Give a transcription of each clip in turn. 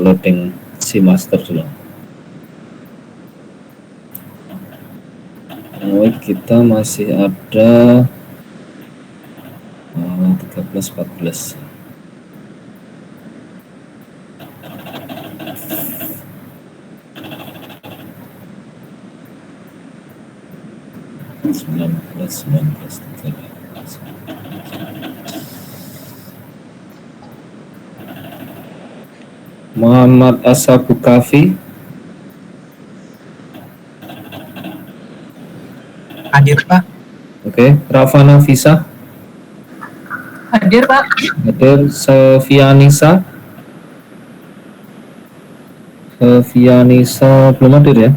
loading si master dulu. Kita masih ada 13-14. Muhammad Ashabukafi. Hadir, Pak. Oke, Rafa Nafisa. Hadir, Pak. Hadir. Sevianisa. Belum hadir ya.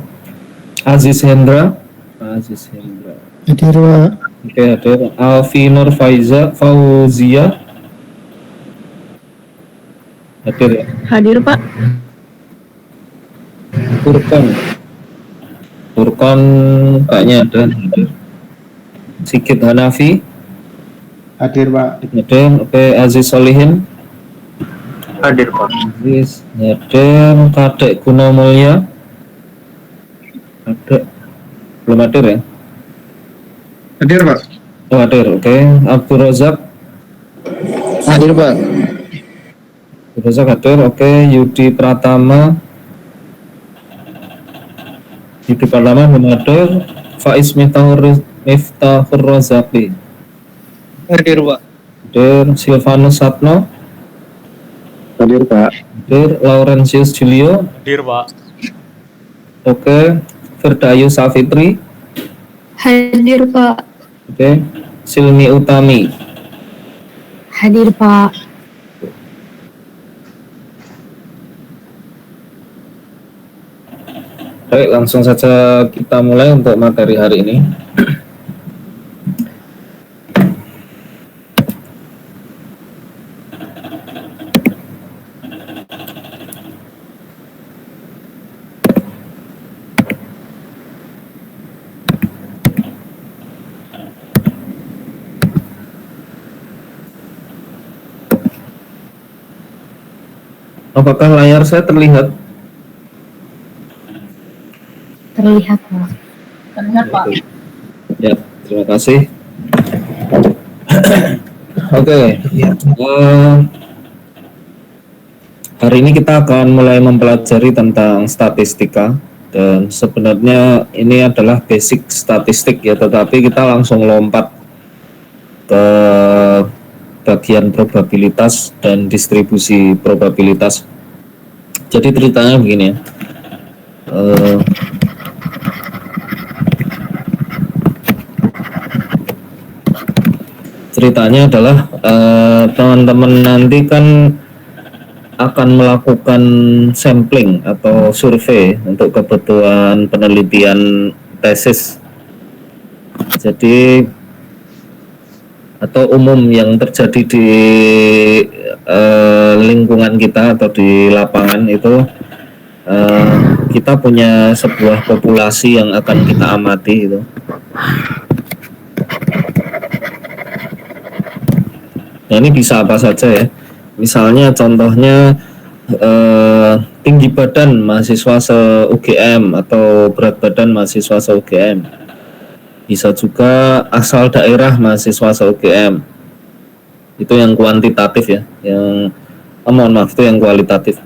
Aziz Hendra. Hadir, Pak. Oke, hadir. Alfi Nur Fauzia. Hadir ya. Hadir, Pak. Turkan kayaknya ada. Sikit Hanafi. Hadir, Pak. Hadir. Oke, Aziz Solihin. Hadir, Pak. Aziz. Hadir. Kadek Gunomulya. Kadek. Belum hadir ya? Hadir, Pak. Oh, hadir. Oke. Abdul Razak. Hadir, Pak. Abdul Razak hadir. Oke. Yudi Pratama belum hadir. Faiz Miftahur Rozaki. Hadir, Pak. Hadir. Silvanus Satno. Hadir, Pak. Hadir. Laurentius Julio. Hadir, Pak. Oke. Firdayu Safitri. Hadir, Pak. Oke. Silmi Utami. Hadir, Pak. Baik, langsung saja kita mulai untuk materi hari ini. Apakah layar saya terlihat? Terlihat, Pak. Terlihat, Pak. Ya, terima kasih. Oke. Hari ini kita akan mulai mempelajari tentang statistika, dan sebenarnya ini adalah basic statistik ya, tetapi kita langsung lompat ke bagian probabilitas dan distribusi probabilitas. Jadi ceritanya begini ya. Ceritanya adalah teman-teman nanti kan akan melakukan sampling atau survei untuk kebutuhan penelitian tesis. Jadi atau umum yang terjadi di lingkungan kita atau di lapangan itu, kita punya sebuah populasi yang akan kita amati itu. Nah, ini bisa apa saja ya. Misalnya contohnya tinggi badan mahasiswa se-UGM atau berat badan mahasiswa se-UGM. Bisa juga asal daerah mahasiswa se-UGM. Itu yang kuantitatif ya. Yang mohon maaf, itu yang kualitatif.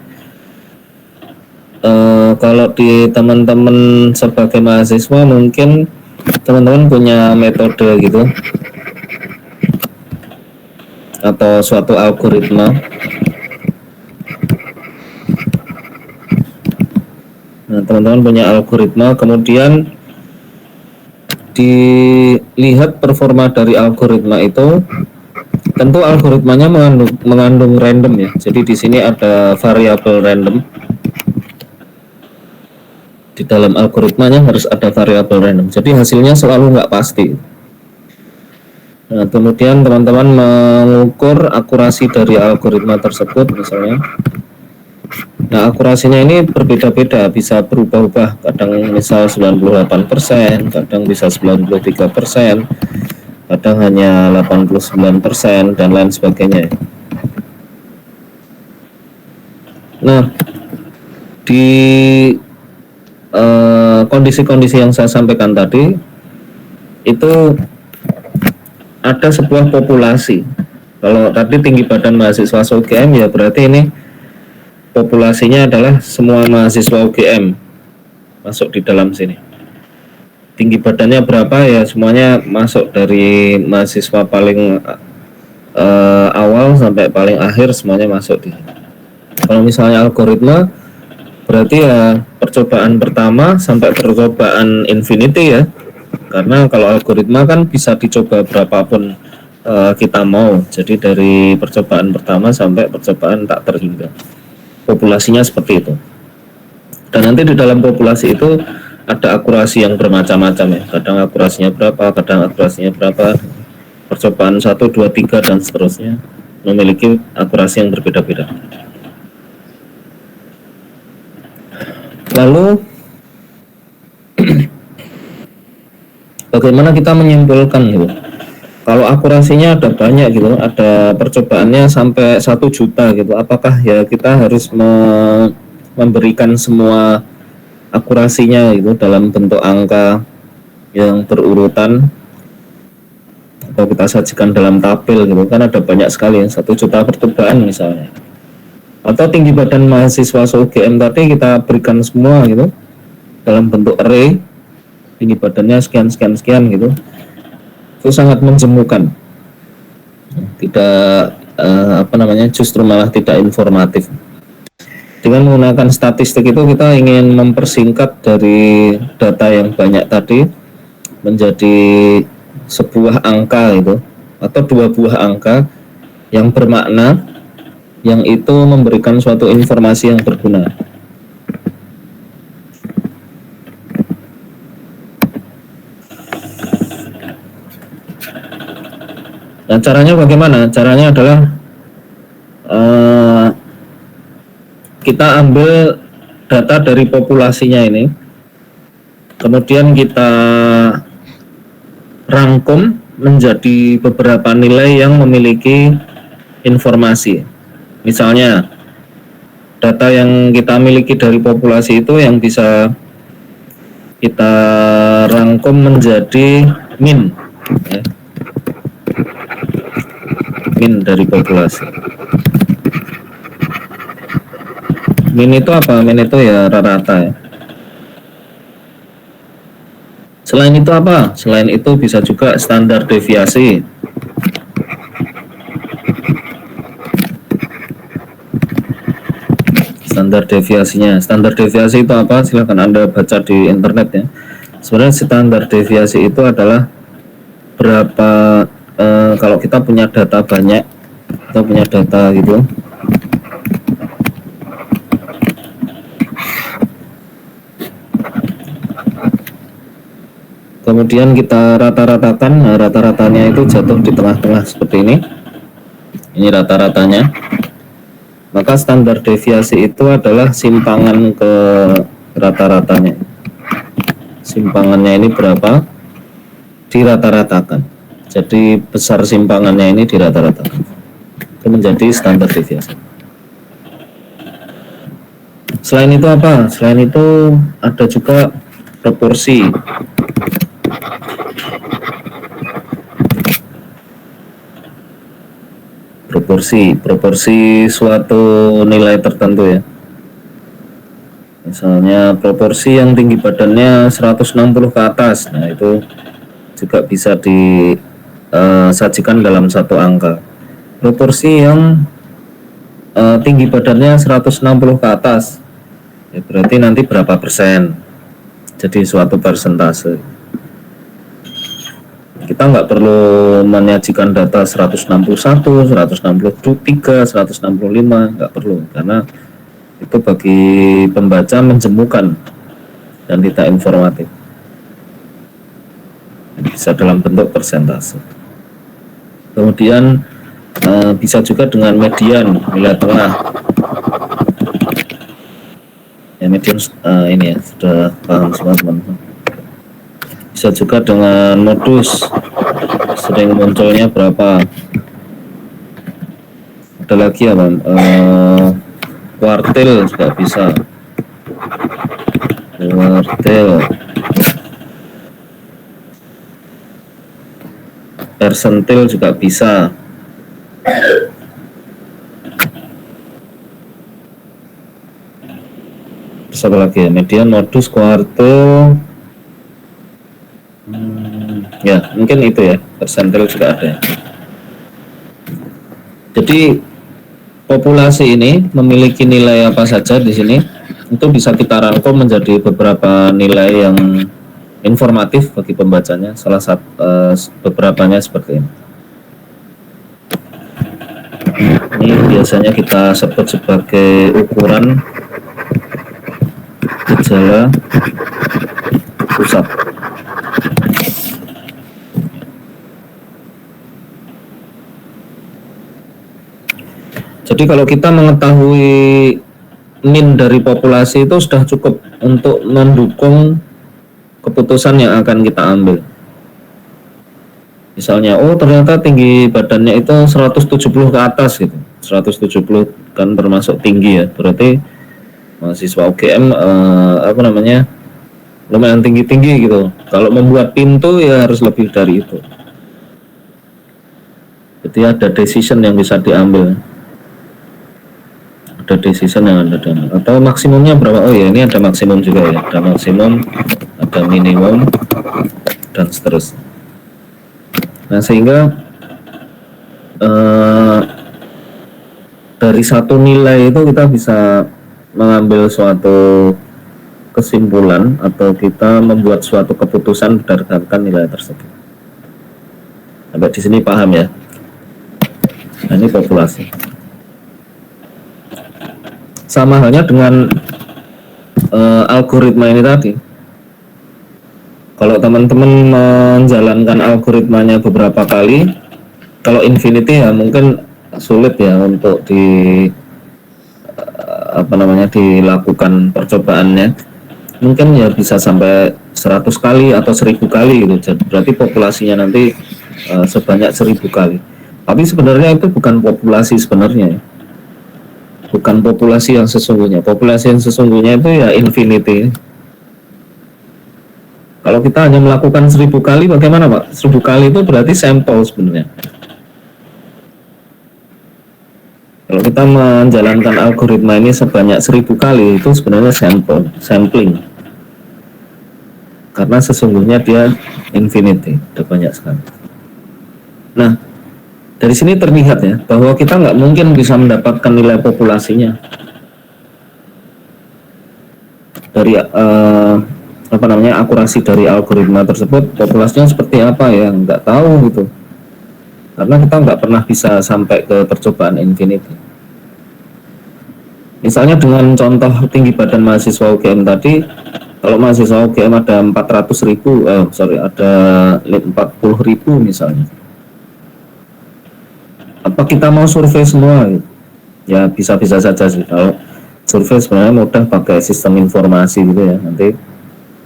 Kalau di teman-teman sebagai mahasiswa mungkin teman-teman punya metode gitu atau suatu algoritma. Nah, teman-teman punya algoritma, kemudian dilihat performa dari algoritma itu. Tentu algoritmanya mengandung random ya. Jadi di sini ada variabel random. Di dalam algoritmanya harus ada variabel random. Jadi hasilnya selalu nggak pasti. Nah, kemudian teman-teman mengukur akurasi dari algoritma tersebut misalnya. Nah, akurasinya ini berbeda-beda, bisa berubah-ubah. Kadang misal 98%, kadang bisa 93%, kadang hanya 89%, dan lain sebagainya. Nah, di kondisi-kondisi yang saya sampaikan tadi itu ada sebuah populasi. Kalau tadi tinggi badan mahasiswa UGM ya berarti ini populasinya adalah semua mahasiswa UGM masuk di dalam sini. Tinggi badannya berapa ya semuanya masuk dari mahasiswa paling awal sampai paling akhir semuanya masuk di sini. Kalau misalnya algoritma berarti ya percobaan pertama sampai percobaan infinity ya, karena kalau algoritma kan bisa dicoba berapapun kita mau, jadi dari percobaan pertama sampai percobaan tak terhingga. Populasinya seperti itu, dan nanti di dalam populasi itu ada akurasi yang bermacam-macam ya, kadang akurasinya berapa, kadang akurasinya berapa, percobaan 1, 2, 3 dan seterusnya memiliki akurasi yang berbeda-beda. Lalu bagaimana kita menyimpulkan gitu? Kalau akurasinya ada banyak gitu, ada percobaannya sampai 1 juta gitu, apakah ya kita harus memberikan semua akurasinya gitu dalam bentuk angka yang berurutan, atau kita sajikan dalam tabel gitu, kan ada banyak sekali ya, 1 juta percobaan misalnya. Atau tinggi badan mahasiswa UGM tadi kita berikan semua gitu dalam bentuk array, tinggi badannya sekian gitu, itu sangat menjemukan, tidak justru malah tidak informatif. Dengan menggunakan statistik itu kita ingin mempersingkat dari data yang banyak tadi menjadi sebuah angka itu, atau 2 buah angka yang bermakna, yang itu memberikan suatu informasi yang berguna. Nah, caranya bagaimana? Caranya adalah kita ambil data dari populasinya ini, kemudian kita rangkum menjadi beberapa nilai yang memiliki informasi. Misalnya data yang kita miliki dari populasi itu yang bisa kita rangkum menjadi min ya. Min dari populasi. Min itu apa? Min itu ya rata-rata ya. Selain itu apa? Selain itu bisa juga standar deviasi. Standar deviasinya. Standar deviasi itu apa? Silahkan Anda baca di internet ya. Sebenarnya standar deviasi itu adalah berapa kalau kita punya data banyak, kita punya data gitu, kemudian kita rata-ratakan. Nah, rata-ratanya itu jatuh di tengah-tengah seperti ini. Ini rata-ratanya. Maka standar deviasi itu adalah simpangan ke rata-ratanya. Simpangannya ini berapa? Dirata-ratakan. Jadi besar simpangannya ini dirata-ratakan. Itu menjadi standar deviasi. Selain itu apa? Selain itu ada juga proporsi. Proporsi suatu nilai tertentu ya. Misalnya proporsi yang tinggi badannya 160 ke atas. Nah, itu juga bisa disajikan dalam satu angka. Proporsi yang tinggi badannya 160 ke atas, ya berarti nanti berapa persen. Jadi suatu persentase. Kita nggak perlu menyajikan data 161, 163, 165, nggak perlu, karena itu bagi pembaca menjemukan dan tidak informatif. Bisa dalam bentuk persentase. Kemudian bisa juga dengan median, nilai tengah. Ya, median ini ya sudah paham semua teman-teman. Bisa juga dengan modus, sering munculnya berapa. Ada lagi apa? Kuartil juga bisa. Kuartil. Persentil juga bisa. Terus apa lagi ya? Median, modus, kuartil. Ya, mungkin itu ya. Persentil juga ada. Jadi populasi ini memiliki nilai apa saja di sini? Itu bisa kita rangkum menjadi beberapa nilai yang informatif bagi pembacanya. Salah satu beberapanya seperti ini. Ini biasanya kita sebut sebagai ukuran gejala pusat. Jadi kalau kita mengetahui min dari populasi itu sudah cukup untuk mendukung keputusan yang akan kita ambil. Misalnya, oh ternyata tinggi badannya itu 170 ke atas gitu. 170 kan termasuk tinggi ya. Berarti mahasiswa UGM lumayan tinggi-tinggi gitu. Kalau membuat pintu ya harus lebih dari itu. Jadi ada decision yang bisa diambil. Ada decision yang ada diambil. Atau maksimumnya berapa? Oh ya, ini ada maksimum juga ya. Ada maksimum, ada minimum, dan seterusnya. Nah sehingga dari satu nilai itu kita bisa mengambil suatu kesimpulan atau kita membuat suatu keputusan berdasarkan nilai tersebut. Sampai di sini paham ya? Nah, ini populasi. Sama halnya dengan algoritma ini tadi. Kalau teman-teman menjalankan algoritmanya beberapa kali, kalau infinity ya mungkin sulit ya untuk dilakukan percobaannya. Mungkin ya bisa sampai 100 kali atau 1000 kali gitu. Jadi berarti populasinya nanti sebanyak 1000 kali. Tapi sebenarnya itu bukan populasi sebenarnya. Bukan populasi yang sesungguhnya. Populasi yang sesungguhnya itu ya infinity. Kalau kita hanya melakukan 1000 kali, bagaimana Pak? 1000 kali itu berarti sampel sebenarnya. Kalau kita menjalankan algoritma ini sebanyak 1000 kali, itu sebenarnya sampling. Karena sesungguhnya dia infinity, ada banyak sekali. Nah, dari sini terlihat ya, bahwa kita nggak mungkin bisa mendapatkan nilai populasinya. Dari akurasi dari algoritma tersebut, populasinya seperti apa ya nggak tahu gitu, karena kita nggak pernah bisa sampai ke percobaan infinity. Misalnya dengan contoh tinggi badan mahasiswa UGM tadi, kalau mahasiswa UGM ada 40.000 misalnya, apa kita mau survei semua? Ya bisa-bisa saja sih. Kalau survei sebenarnya mudah pakai sistem informasi gitu ya, nanti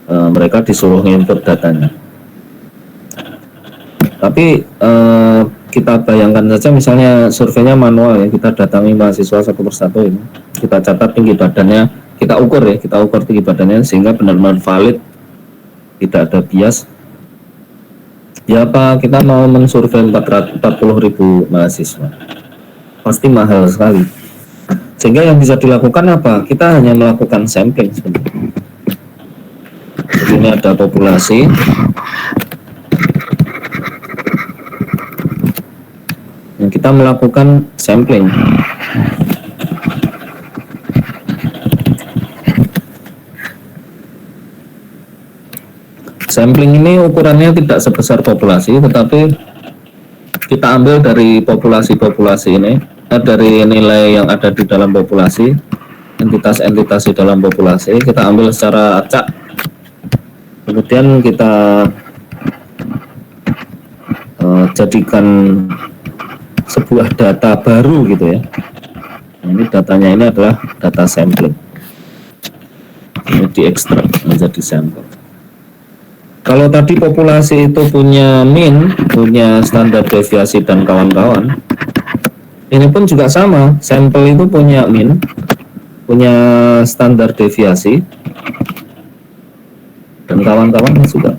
mereka disuruh input datanya. Tapi kita bayangkan saja misalnya surveinya manual ya, kita datangi mahasiswa satu persatu ini, kita catat tinggi badannya, kita ukur tinggi badannya sehingga benar-benar valid, tidak ada bias. Ya apa kita mau mensurvei 40.000 mahasiswa, pasti mahal sekali. Sehingga yang bisa dilakukan apa? Kita hanya melakukan sampling sebenarnya. Jadi ini ada populasi. Yang kita melakukan sampling. Sampling ini ukurannya tidak sebesar populasi, tetapi kita ambil dari populasi-populasi ini, dari nilai yang ada di dalam populasi, entitas-entitas di dalam populasi, kita ambil secara acak. Kemudian kita jadikan sebuah data baru gitu ya. Ini datanya ini adalah data sampling. Ini diekstrak menjadi sampel. Kalau tadi populasi itu punya min, punya standar deviasi dan kawan-kawan, ini pun juga sama. Sampel itu punya min, punya standar deviasi, dan kawan-kawan juga.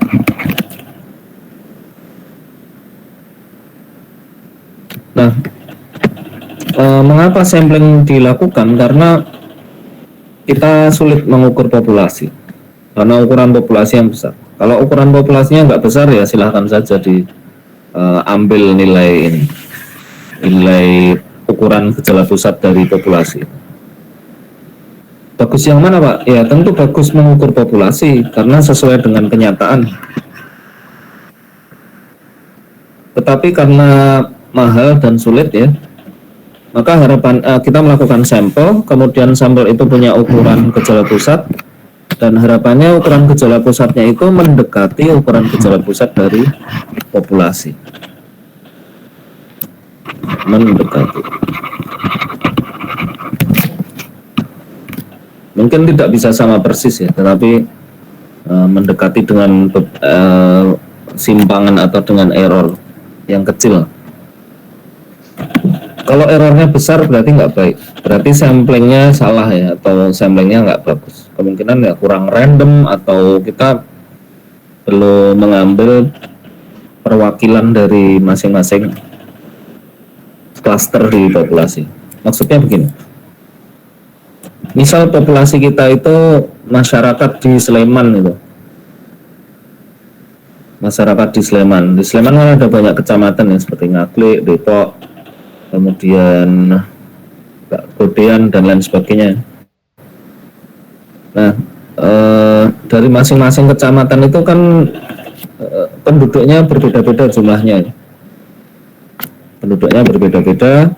Nah, mengapa sampling dilakukan? Karena kita sulit mengukur populasi, karena ukuran populasi yang besar. Kalau ukuran populasinya nggak besar ya silahkan saja diambil nilai ini, nilai ukuran gejala pusat dari populasi. Bagus yang mana Pak? Ya tentu bagus mengukur populasi karena sesuai dengan kenyataan. Tetapi karena mahal dan sulit ya, maka harapan kita melakukan sampel, kemudian sampel itu punya ukuran gejala pusat, dan harapannya ukuran gejala pusatnya itu mendekati ukuran gejala pusat dari populasi. Mendekati. Mungkin tidak bisa sama persis ya, tetapi mendekati dengan simpangan atau dengan error yang kecil. Kalau errornya besar berarti nggak baik, berarti samplingnya salah ya, atau samplingnya nggak bagus. Kemungkinan ya kurang random atau kita perlu mengambil perwakilan dari masing-masing klaster di populasi. Maksudnya begini, misal populasi kita itu masyarakat di Sleman itu, masyarakat di Sleman kan ada banyak kecamatan ya, seperti Ngaglik, Depok, kemudian Godean dan lain sebagainya. Nah, dari masing-masing kecamatan itu kan penduduknya berbeda-beda jumlahnya. Penduduknya berbeda-beda.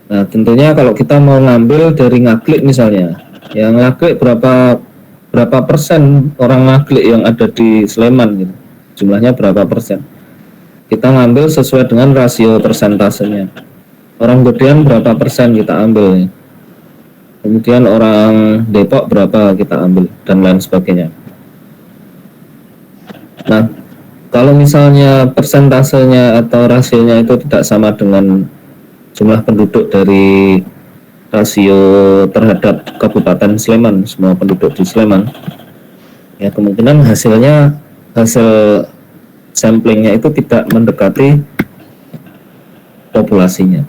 Nah, tentunya kalau kita mau ngambil dari Ngaglik misalnya, yang Ngaglik berapa persen orang Ngaglik yang ada di Sleman gitu. Jumlahnya berapa persen? Kita ngambil sesuai dengan rasio persentasenya. Orang Godean berapa persen kita ambil, kemudian orang Depok berapa kita ambil, dan lain sebagainya. Nah, kalau misalnya persentasenya atau rasionya itu tidak sama dengan jumlah penduduk dari rasio terhadap Kabupaten Sleman, semua penduduk di Sleman, ya kemungkinan hasil samplingnya itu tidak mendekati populasinya.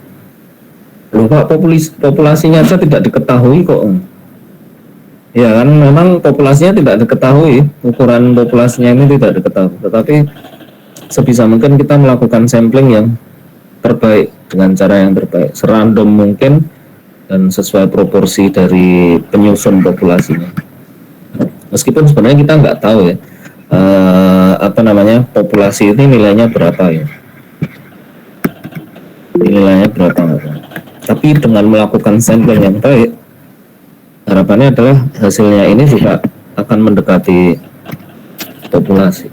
Loh Pak, populasinya saja tidak diketahui kok. Ya kan, memang populasinya tidak diketahui, ukuran populasinya ini tidak diketahui, tetapi sebisa mungkin kita melakukan sampling yang terbaik dengan cara yang terbaik, serandom mungkin dan sesuai proporsi dari penyusun populasinya. Meskipun sebenarnya kita nggak tahu ya, populasi ini nilainya berapa ya, nilainya berapa. Tapi dengan melakukan sampling yang baik, harapannya adalah hasilnya ini juga akan mendekati populasi.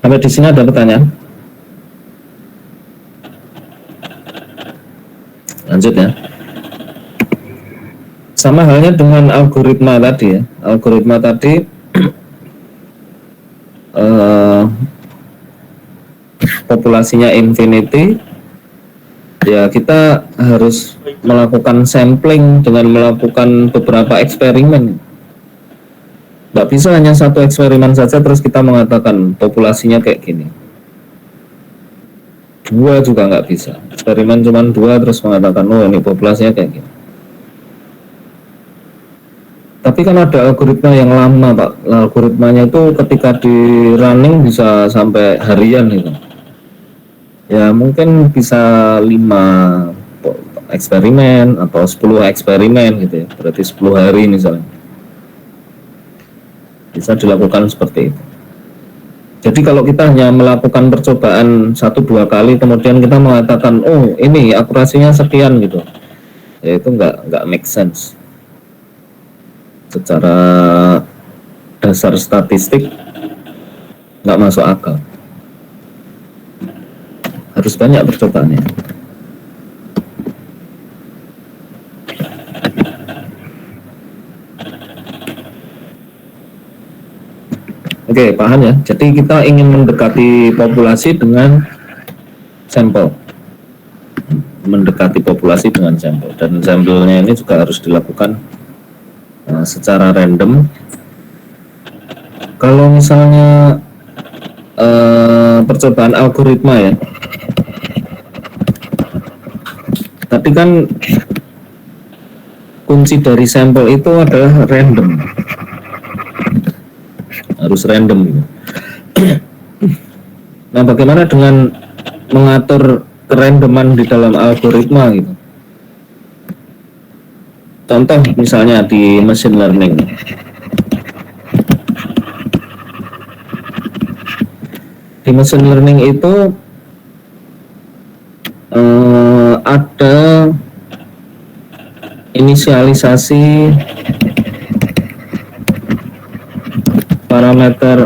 Sampai di sini ada pertanyaan? Lanjut ya. Sama halnya dengan algoritma tadi ya. Algoritma tadi populasinya infinity, ya kita harus melakukan sampling dengan melakukan beberapa eksperimen. Nggak bisa hanya satu eksperimen saja terus kita mengatakan populasinya kayak gini. Dua juga nggak bisa. Eksperimen cuma dua terus mengatakan oh ini populasinya kayak gini. Tapi kan ada algoritma yang lama Pak. Algoritmanya itu ketika di running bisa sampai harian gitu. Ya mungkin bisa 5 eksperimen atau 10 eksperimen gitu ya, berarti 10 hari misalnya. Bisa dilakukan seperti itu. Jadi kalau kita hanya melakukan percobaan 1-2 kali kemudian kita mengatakan oh ini akurasinya sekian gitu, ya itu nggak make sense. Secara dasar statistik nggak masuk akal. Harus banyak percobaannya. Oke, paham ya. Jadi kita ingin mendekati populasi dengan sampel. Mendekati populasi dengan sampel. Dan sampelnya ini juga harus dilakukan secara random. Kalau misalnya percobaan algoritma ya, tapi kan kunci dari sampel itu adalah random, harus random gitu. Nah, bagaimana dengan mengatur kerandoman di dalam algoritma gitu? Contoh misalnya di machine learning. Di machine learning itu ada inisialisasi parameter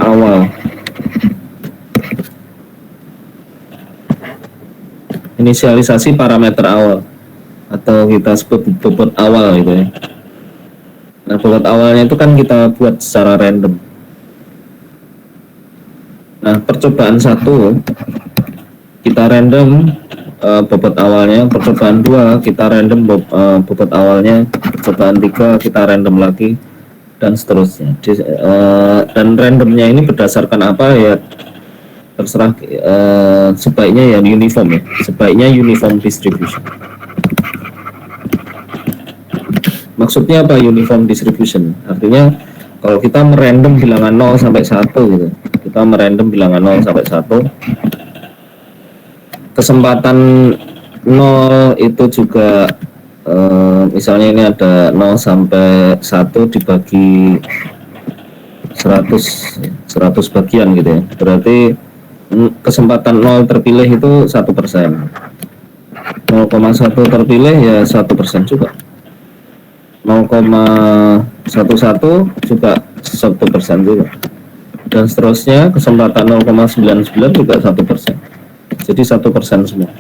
awal. Inisialisasi parameter awal atau kita sebut bobot awal gitu ya. Nah, bobot awalnya itu kan kita buat secara random. Nah, percobaan 1 kita random bobot awalnya, percobaan 2 kita random bobot awalnya, percobaan 3 kita random lagi, dan seterusnya. Dan randomnya ini berdasarkan apa ya, terserah. Sebaiknya ya uniform ya, sebaiknya uniform distribution. Maksudnya apa uniform distribution? Artinya kalau kita merandom bilangan 0 sampai 1 gitu, kita merandom bilangan 0 sampai 1, kesempatan 0 itu juga misalnya ini ada 0 sampai 1 dibagi 100 bagian gitu ya, berarti kesempatan 0 terpilih itu 1%, 0,1 terpilih ya 1% juga, 0,11 juga 1% juga, dan seterusnya. Kesempatan 0,99 juga 1%, jadi 1% semua.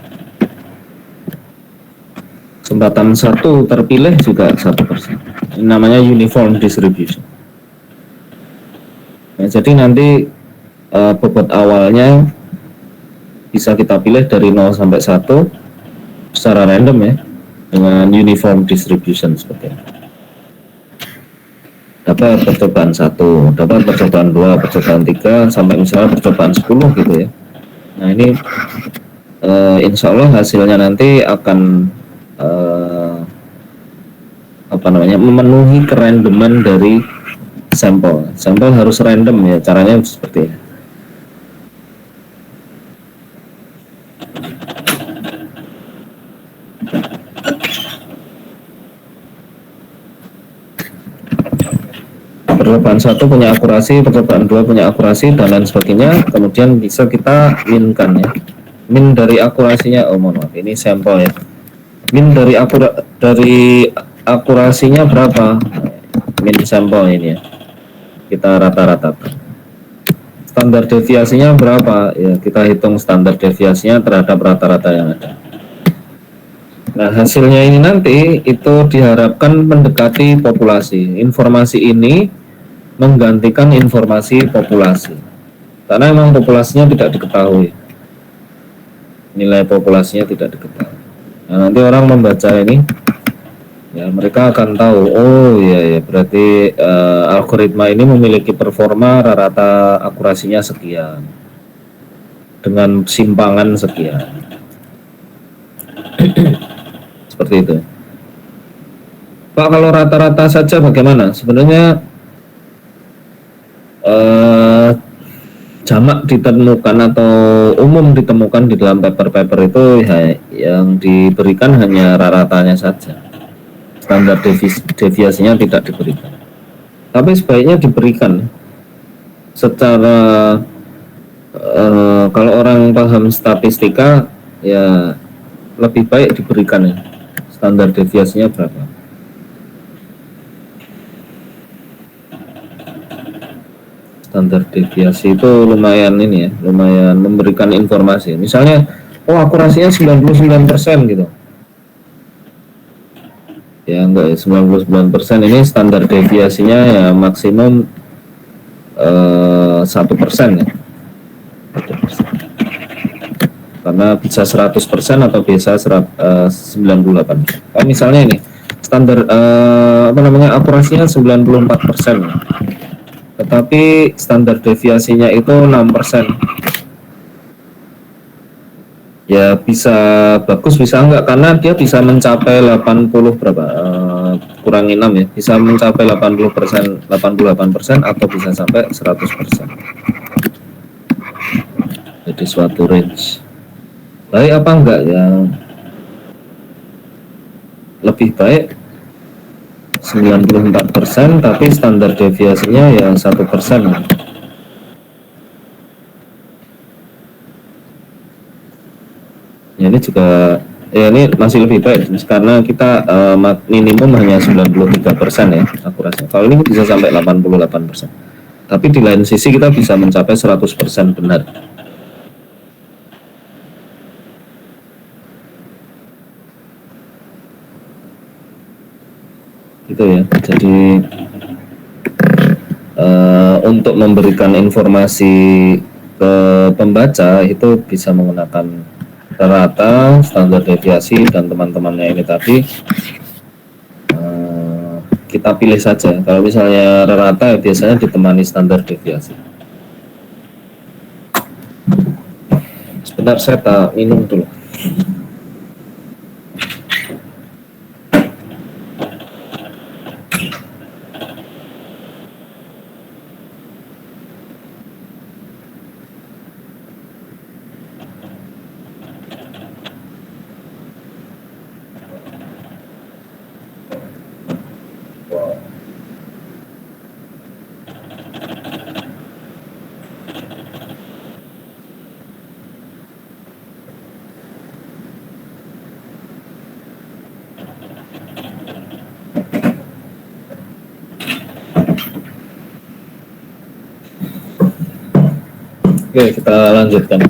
Kesempatan 1 terpilih juga 1%. Ini namanya uniform distribution. Nah, jadi nanti bobot awalnya bisa kita pilih dari 0 sampai 1 secara random ya, dengan uniform distribution seperti ini. Dapat percobaan 1, dapat percobaan 2, percobaan 3, sampai misalnya percobaan 10 gitu ya. Nah, ini insya Allah hasilnya nanti akan memenuhi kerandoman dari sampel. Sampel harus random ya, caranya seperti ini. Percobaan 1 punya akurasi, percobaan 2 punya akurasi, dan lain sebagainya. Kemudian bisa kita minkan ya. Min dari akurasinya, mohon maaf, ini sampel ya. Min dari akurasinya berapa? Min sampel ini ya. Kita rata-rata. Standar deviasinya berapa? Ya, kita hitung standar deviasinya terhadap rata-rata yang ada. Nah, hasilnya ini nanti itu diharapkan mendekati populasi. Informasi ini menggantikan informasi populasi, karena memang populasinya tidak diketahui, nilai populasinya tidak diketahui. Nah, nanti orang membaca ini ya, mereka akan tahu, oh ya berarti algoritma ini memiliki performa rata-rata akurasinya sekian dengan simpangan sekian. Seperti itu. Pak, kalau rata-rata saja bagaimana? Sebenarnya jamak ditemukan atau umum ditemukan di dalam paper-paper itu ya, yang diberikan hanya rata-ratanya saja, standar deviasinya tidak diberikan. Tapi sebaiknya diberikan secara kalau orang paham statistika ya lebih baik diberikan ya, standar deviasinya berapa. Standar deviasi itu lumayan ini ya, lumayan memberikan informasi. Misalnya, oh akurasinya 99% gitu. Ya enggak ya, 99% ini standar deviasinya ya maksimum 1% ya. 1%. karena bisa 100% atau bisa 98%. Misalnya ini standar akurasinya 94%, tetapi standar deviasinya itu 6%. Ya bisa bagus bisa enggak, karena dia bisa mencapai 80 berapa kurangi 6 ya, bisa mencapai 80%, 88% atau bisa sampai 100%. Jadi suatu range. Baik apa enggak ya? Lebih baik 94%, tapi standar deviasinya ya 1%. Ya, ini juga ya ini masih lebih baik karena kita minimum hanya 93% ya akurasinya. Kalau ini bisa sampai 88%. Tapi di lain sisi kita bisa mencapai 100% benar. Gitu ya. Jadi untuk memberikan informasi ke pembaca itu bisa menggunakan rata, standar deviasi, dan teman-temannya ini tadi kita pilih saja. Kalau misalnya rata biasanya ditemani standar deviasi. Sebentar saya minum dulu. Oke, kita lanjutkan.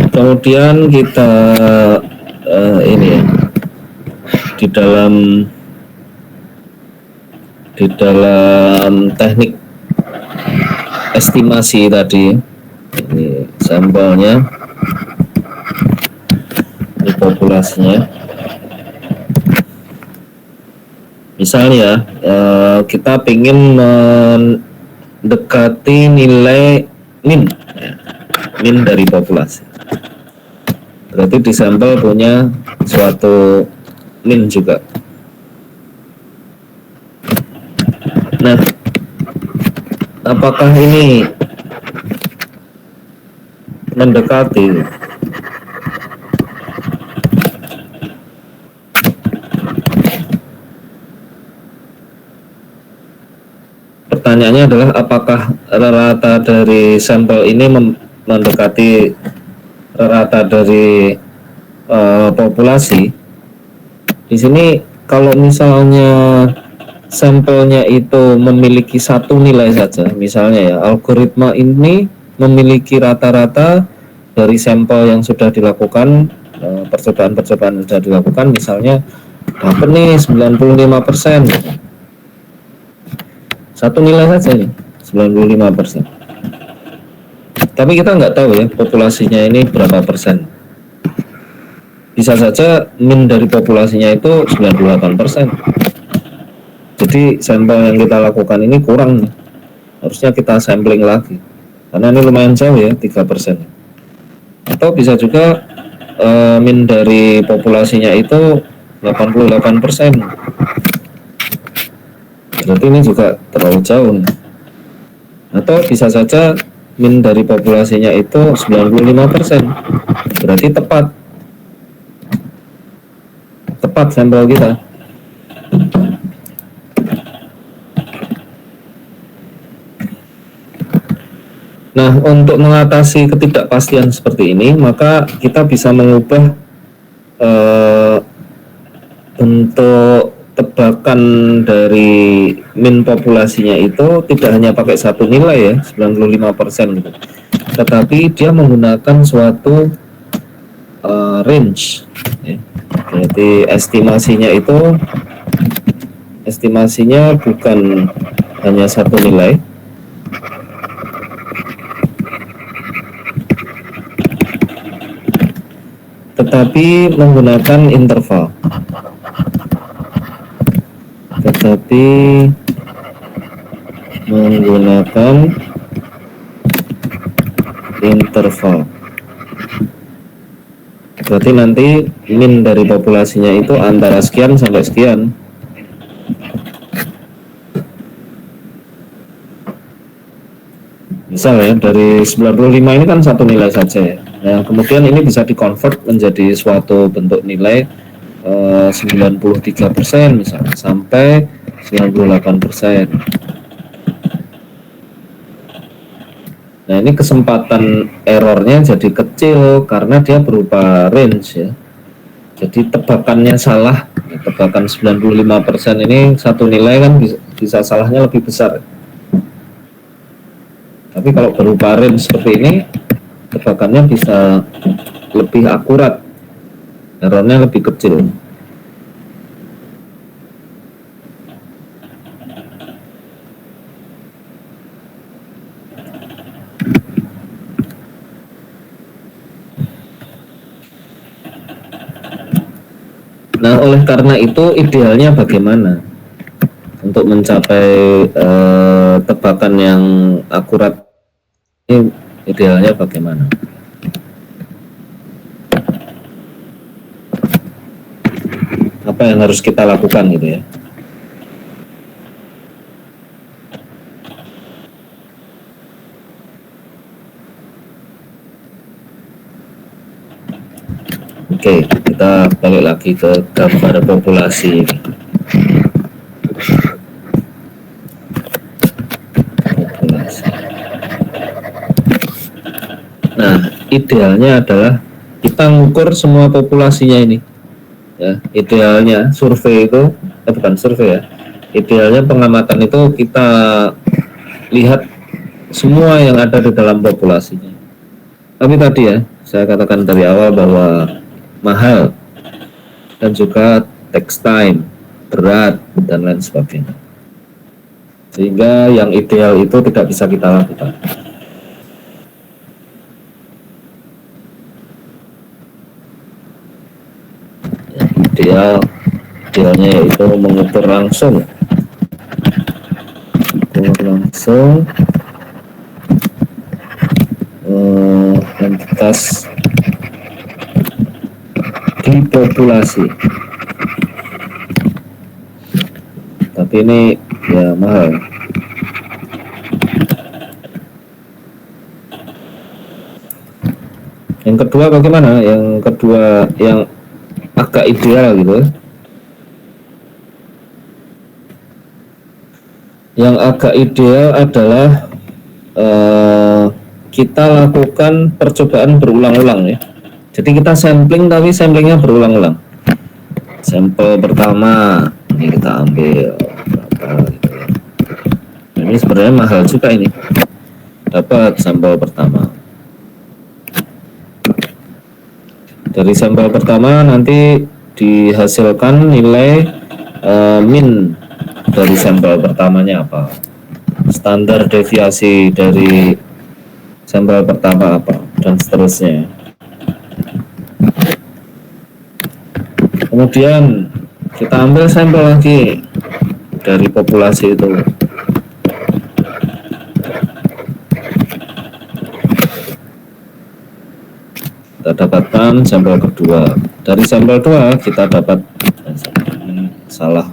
Kemudian kita ini ya, di dalam teknik estimasi tadi, ini sampelnya, ini populasinya. Misalnya kita ingin mendekati nilai min dari populasi. Berarti di sampel punya suatu min juga. Nah, apakah ini mendekati? Pertanyaannya adalah apakah rata dari sampel ini mendekati rata dari populasi. Di sini kalau misalnya sampelnya itu memiliki satu nilai saja, misalnya ya algoritma ini memiliki rata-rata dari sampel yang sudah dilakukan, percobaan-percobaan yang sudah dilakukan, misalnya dapat nih 95%. Satu nilai saja nih 95%. Tapi kita nggak tahu ya populasinya ini berapa persen. Bisa saja min dari populasinya itu 98%. Jadi sampel yang kita lakukan ini kurang nih. Harusnya kita sampling lagi. Karena ini lumayan jauh ya 3%. Atau bisa juga min dari populasinya itu 88%. Berarti ini juga terlalu jauh nih. Atau bisa saja min dari populasinya itu 95%. Berarti tepat sampel kita. Nah, untuk mengatasi ketidakpastian seperti ini, maka kita bisa mengubah bentuk tebakan dari min populasinya itu tidak hanya pakai satu nilai ya, 95% gitu. Tetapi dia menggunakan suatu range ya. Jadi estimasinya bukan hanya satu nilai, tetapi menggunakan interval. Berarti nanti min dari populasinya itu antara sekian sampai sekian. Misal ya, dari 95 ini kan satu nilai saja ya. Nah, kemudian ini bisa dikonvert menjadi suatu bentuk nilai 93% misalnya sampai 98%. Nah, ini kesempatan errornya jadi kecil karena dia berupa range ya. Jadi tebakannya salah, tebakan 95% ini satu nilai kan bisa salahnya lebih besar. Tapi kalau berupa range seperti ini, tebakannya bisa lebih akurat, errornya lebih kecil. Nah, oleh karena itu idealnya bagaimana untuk mencapai tebakan yang akurat? Ini idealnya bagaimana? Apa yang harus kita lakukan gitu ya? Oke, kita balik lagi ke gambar populasi ini. Nah, idealnya adalah kita ngukur semua populasinya ini. Ya, idealnya survei itu, bukan survei ya. Idealnya pengamatan itu kita lihat semua yang ada di dalam populasinya. Tapi tadi ya, saya katakan dari awal bahwa mahal dan juga takes time, berat dan lain sebagainya. Sehingga yang ideal itu tidak bisa kita lakukan. Idealnya yaitu mengukur langsung entitas di populasi. Tapi ini ya mahal. Yang kedua bagaimana? Yang kedua yang agak ideal gitu. Yang agak ideal adalah kita lakukan percobaan berulang-ulang ya. Jadi kita sampling tapi samplingnya berulang-ulang. Sampel pertama ini kita ambil berapa gitu ya. Ini sebenarnya mahal juga ini. Dapat sampel pertama. Dari sampel pertama nanti dihasilkan nilai min dari sampel pertamanya apa, standar deviasi dari sampel pertama apa, dan seterusnya. Kemudian kita ambil sampel lagi dari populasi itu. Kita dapatkan sampel kedua. Dari sampel 2 kita dapat salah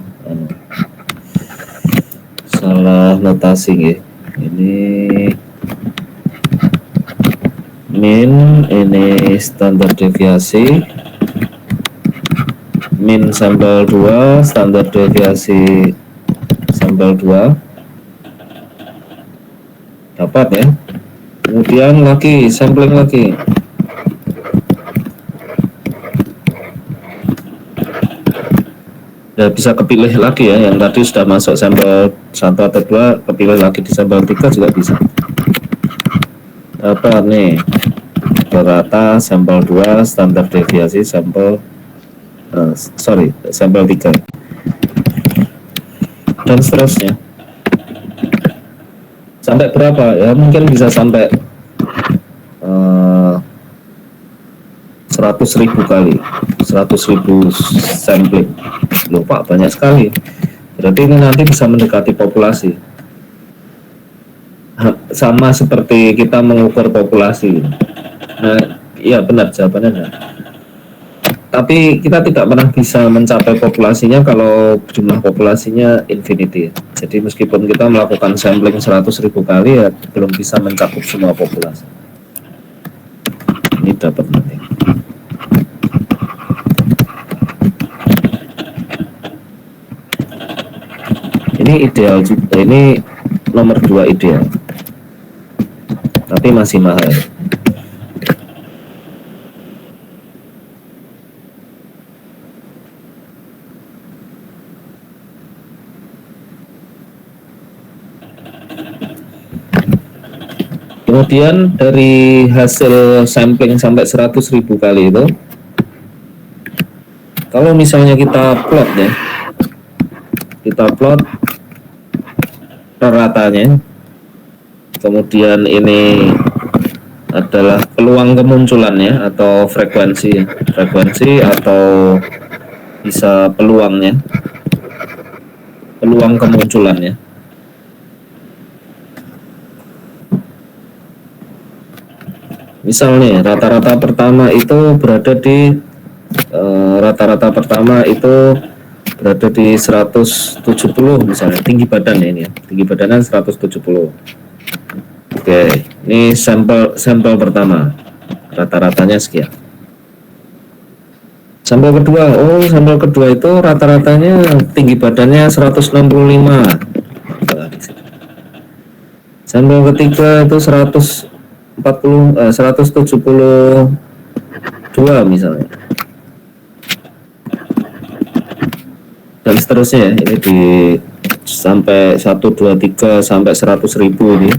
notasi ya. Ini min, ini standar deviasi. Min sampel 2, standar deviasi sampel 2. Dapat ya. Kemudian lagi sampling lagi. Ya, bisa kepilih lagi ya, yang tadi sudah masuk sampel 1 atau 2, kepilih lagi di sampel 3 juga bisa. Dapat nih rata sampel 2, standar deviasi sampel sampel 3 dan seterusnya sampai berapa ya, mungkin bisa sampai 100.000 kali, 100.000 sampling. Loh Pak, banyak sekali. Berarti ini nanti bisa mendekati populasi. Sama seperti kita mengukur populasi. Nah, iya benar jawabannya benar. Tapi kita tidak pernah bisa mencapai populasinya kalau jumlah populasinya infinity. Jadi meskipun kita melakukan sampling 100.000 kali ya belum bisa mencakup semua populasi. Ini dapat nanti. Ini ideal juga, ini nomor 2 ideal. Tapi masih mahal. Kemudian dari hasil sampling sampai 100.000 kali itu, kalau misalnya kita plot ya, kita plot ratanya, kemudian ini adalah peluang kemunculannya atau frekuensi atau bisa peluangnya, peluang kemunculannya. Misalnya rata-rata pertama itu berada di 170 misalnya, tinggi badan ya, ini ya, tinggi badannya 170. Oke, ini sampel pertama, rata-ratanya sekian. Sampel kedua itu rata-ratanya tinggi badannya 165. Sampel ketiga itu 172 misalnya. Dan seterusnya ya, ini di sampai 1, 2, 3 sampai 100.000 ini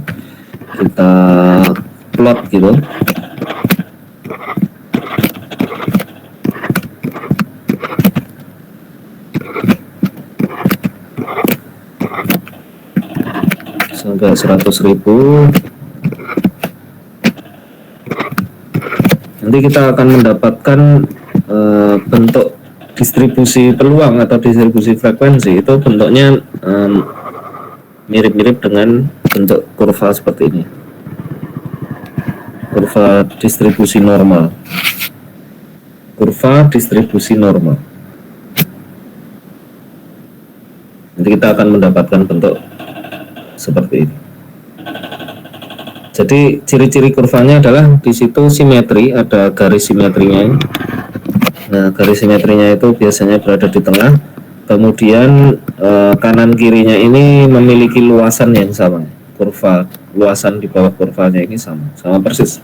kita plot gitu. Sampai 100.000. Nanti kita akan mendapatkan bentuk distribusi peluang atau distribusi frekuensi itu bentuknya mirip-mirip dengan bentuk kurva seperti ini, kurva distribusi normal, nanti kita akan mendapatkan bentuk seperti ini. Jadi ciri-ciri kurvanya adalah di situ simetri, ada garis simetrinya. Nah, garis simetrinya itu biasanya berada di tengah. Kemudian kanan kirinya ini memiliki luasan yang sama. Kurva luasan di bawah kurvanya ini sama persis.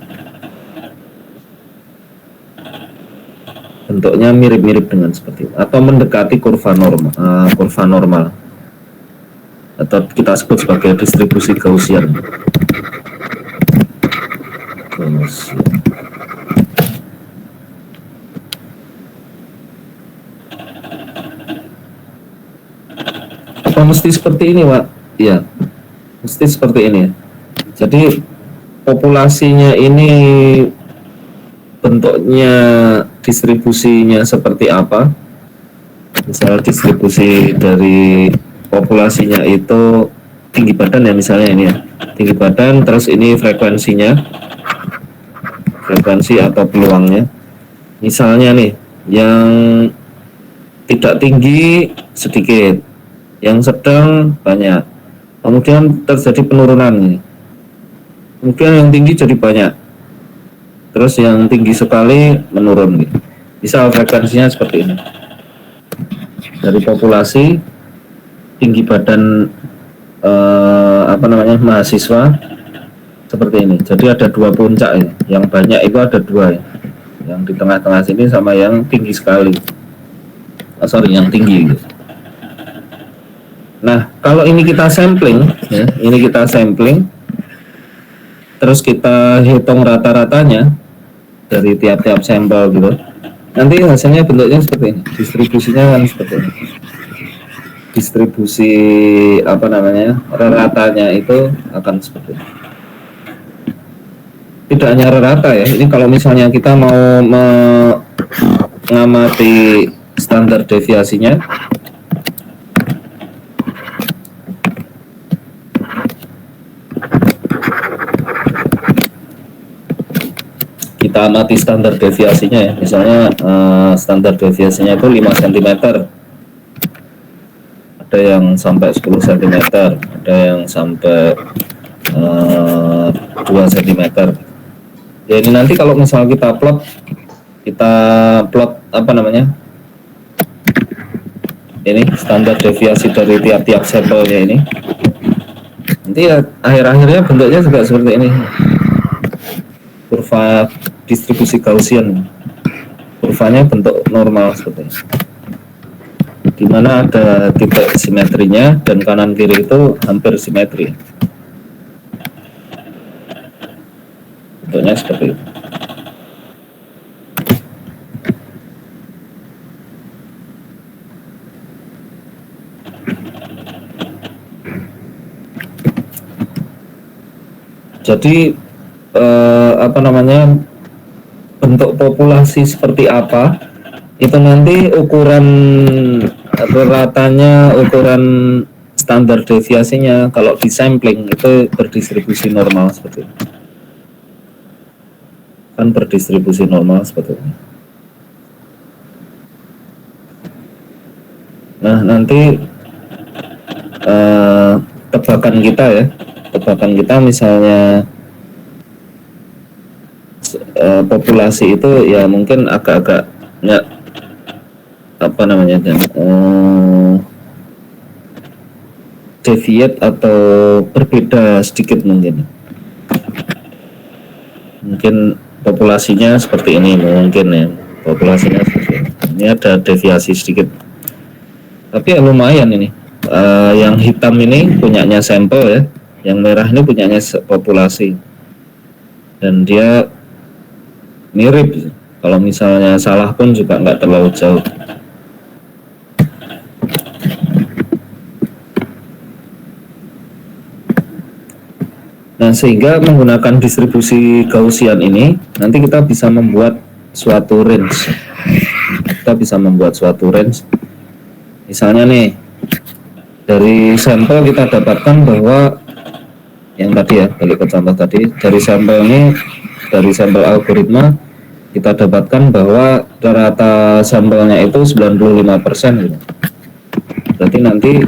Bentuknya mirip-mirip dengan seperti itu, atau mendekati kurva normal, atau kita sebut sebagai distribusi Gaussian. Apa mesti seperti ini, Pak? Ya, mesti seperti ini. Jadi populasinya ini bentuknya, distribusinya seperti apa? Misal distribusi dari populasinya itu tinggi badan ya, misalnya ini ya, tinggi badan, terus ini frekuensi atau peluangnya. Misalnya nih, yang tidak tinggi sedikit, yang sedang banyak, kemudian terjadi penurunan nih. Kemudian yang tinggi jadi banyak, terus yang tinggi sekali menurun nih. Misal frekuensinya seperti ini. Dari populasi tinggi badan mahasiswa seperti ini. Jadi ada dua puncak ya. Yang banyak itu ada dua ya. Yang di tengah-tengah sini sama yang tinggi sekali. Yang tinggi gitu. Nah, kalau ini kita sampling ya, terus kita hitung rata-ratanya dari tiap-tiap sampel gitu. Nanti hasilnya bentuknya seperti ini, distribusinya kan seperti ini. Distribusi apa namanya, ratanya itu akan seperti ini. Tidak hanya rata ya, ini kalau misalnya kita mau mengamati standar deviasinya, kita amati standar deviasinya ya, misalnya standar deviasinya itu 5 cm, ada yang sampai 10 cm, ada yang sampai 2 cm. Ya ini nanti kalau misal kita plot apa namanya, ini standar deviasi dari tiap-tiap sampelnya ini, nanti ya akhir-akhirnya bentuknya juga seperti ini, kurva distribusi Gaussian, kurvanya bentuk normal seperti ini, dimana ada titik simetrinya dan kanan kiri itu hampir simetri, bentuknya seperti itu. Jadi apa namanya, bentuk populasi seperti apa itu nanti ukuran ratanya, ukuran standar deviasinya kalau di sampling itu berdistribusi normal seperti ini, kan berdistribusi normal seperti ini. Nah nanti tebakan kita misalnya populasi itu ya mungkin agak-agak ya, apa namanya, deviate atau berbeda sedikit, mungkin populasinya seperti ini, mungkin ya populasinya seperti ini. Ini ada deviasi sedikit, tapi ya lumayan ini. Yang hitam ini punyanya sampel ya, yang merah ini punyanya populasi, dan dia mirip. Kalau misalnya salah pun juga nggak terlalu jauh. Nah sehingga menggunakan distribusi Gaussian ini nanti kita bisa membuat suatu range. Misalnya nih, dari sampel kita dapatkan bahwa yang tadi ya, balik ke contoh tadi, dari sampel ini, dari sampel algoritma kita dapatkan bahwa rata sampelnya itu 95% gitu. Berarti nanti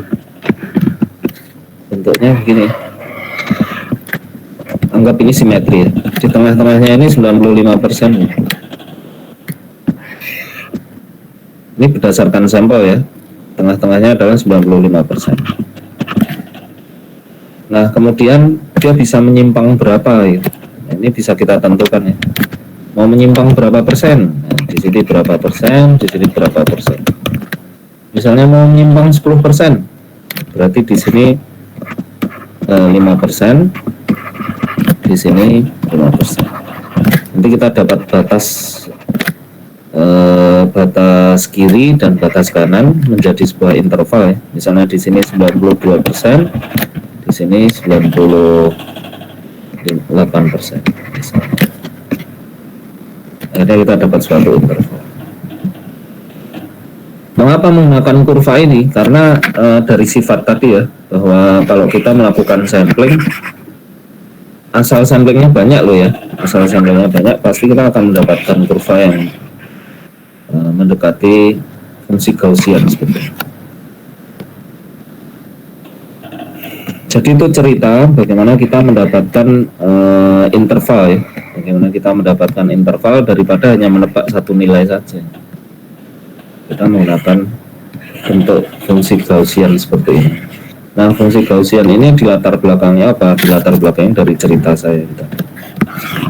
bentuknya begini, anggap ini simetri ya. Di tengah-tengahnya ini 95% gitu. Ini berdasarkan sampel ya, tengah-tengahnya adalah 95%. Nah kemudian dia bisa menyimpang berapa gitu. Nah, ini bisa kita tentukan ya, mau menyimpang berapa persen. Nah, di sini berapa persen, di sini berapa persen. Misalnya mau menyimpang 10%, berarti di sini 5%, di sini 5%. Nanti kita dapat batas kiri dan batas kanan menjadi sebuah interval ya. Misalnya di sini 92%, di sini 98%. Akhirnya kita dapat suatu interval. Mengapa menggunakan kurva ini? Karena dari sifat tadi ya, bahwa kalau kita melakukan sampling, asal samplingnya banyak loh ya, asal samplingnya banyak, pasti kita akan mendapatkan kurva yang mendekati fungsi Gaussian seperti itu. Jadi itu cerita bagaimana kita mendapatkan interval ya, bagaimana kita mendapatkan interval daripada hanya menebak satu nilai saja. Kita menggunakan bentuk fungsi Gaussian seperti ini. Nah fungsi Gaussian ini di latar belakangnya apa? Di latar belakangnya dari cerita saya gitu.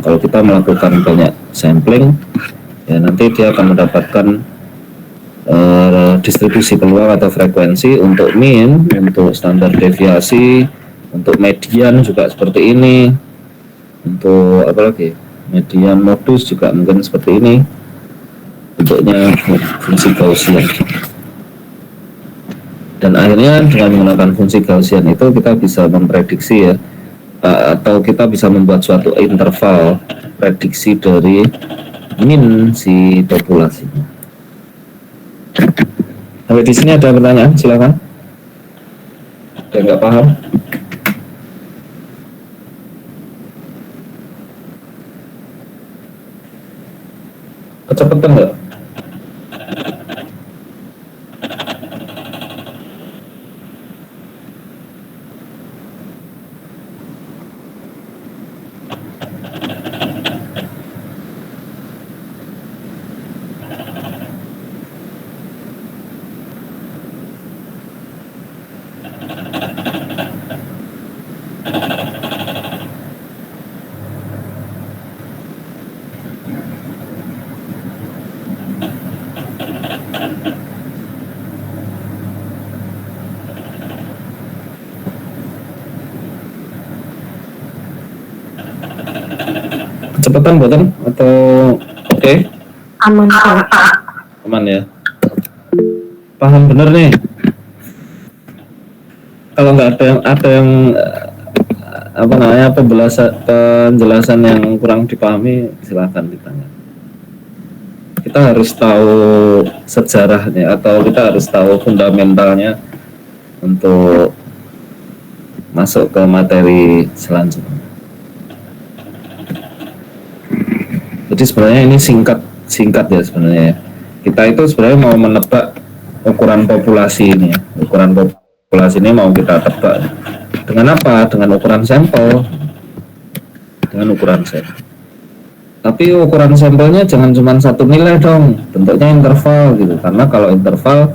Kalau kita melakukan banyak sampling ya, nanti dia akan mendapatkan distribusi peluang atau frekuensi untuk mean, untuk standar deviasi, untuk median juga seperti ini, untuk apa lagi, median modus juga mungkin seperti ini, bentuknya fungsi Gaussian. Dan akhirnya dengan menggunakan fungsi Gaussian itu kita bisa memprediksi ya, atau kita bisa membuat suatu interval prediksi dari min si populasi. Sampai di sini ada pertanyaan, silakan. Ada nggak paham? Kecepatan nggak? Kecepatan buatan atau oke? Aman Pak. Aman ya. Paham bener nih. Kalau nggak ada yang apa namanya penjelasan yang kurang dipahami, silakan ditanya. Kita harus tahu sejarahnya atau kita harus tahu fundamentalnya untuk masuk ke materi selanjutnya. Jadi sebenarnya ini singkat ya sebenarnya. Kita itu sebenarnya mau menebak ukuran populasi ini ya. Ukuran populasi ini mau kita tebak. Dengan apa? Dengan ukuran sampel. Dengan ukuran sampel. Tapi ukuran sampelnya jangan cuma satu nilai dong. Bentuknya interval gitu. Karena kalau interval